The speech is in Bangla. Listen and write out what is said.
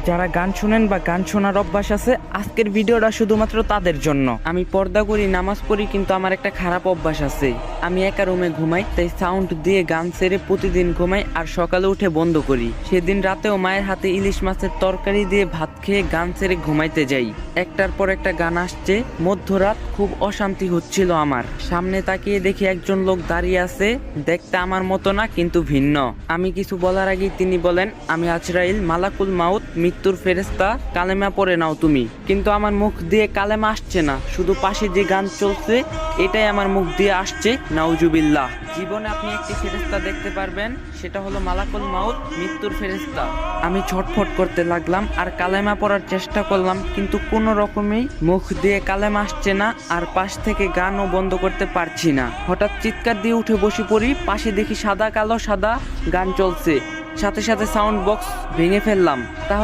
যারা গান শুনেন বা গান শোনার অভ্যাস আছে, আজকের ভিডিওটা শুধুমাত্র তাদের জন্য। আমি পর্দা করি, নামাজ পড়ি, কিন্তু আমার একটা খারাপ অভ্যাস আছে। আমি একা রুমে ঘুমাই, তাই সাউন্ড দিয়ে গান ছেড়ে প্রতিদিন ঘুমাই আর সকালে উঠে বন্ধ করি। সেদিন রাতেও মায়ের হাতে ইলিশ মাছের তরকারি দিয়ে ভাত খেয়ে গান ছেড়ে ঘুমাইতে যাই। একটার পর একটা গান আসছে। মধ্যরাত, খুব অশান্তি হচ্ছিল আমার। সামনে তাকিয়ে দেখি একজন লোক দাঁড়িয়ে আছে, দেখতে আমার মতো না কিন্তু ভিন্ন। আমি কিছু বলার আগেই তিনি বলেন, আমি আজরাইল, মালাকুল মাউত, মৃত্যুর ফেরেশতা, কালেমা পড়ে নাও তুমি। কিন্তু আমার মুখ দিয়ে কালেমা আসছে না, শুধু পাশে যে গান চলছে এটাই আমার মুখ দিয়ে আসছে। নাউজুবিল্লাহ। জীবনে আপনি একটি ফেরেশতা দেখতে পারবেন, সেটা হলো মালাকুল মাউত, মৃত্যুর ফেরেশতা। আমি ছটফট করতে লাগলাম আর কালেমা পড়ার চেষ্টা করলাম, কিন্তু কোনো রকমেই মুখ দিয়ে কালেমা আসছে না, আর পাশ থেকে গানও বন্ধ করতে পারছি না। হঠাৎ চিৎকার দিয়ে উঠে বসে পড়ি। পাশে দেখি সাদা কালো সাদা গান চলছে, সাথে সাথে সাউন্ড বক্স ভেঙে ফেললাম।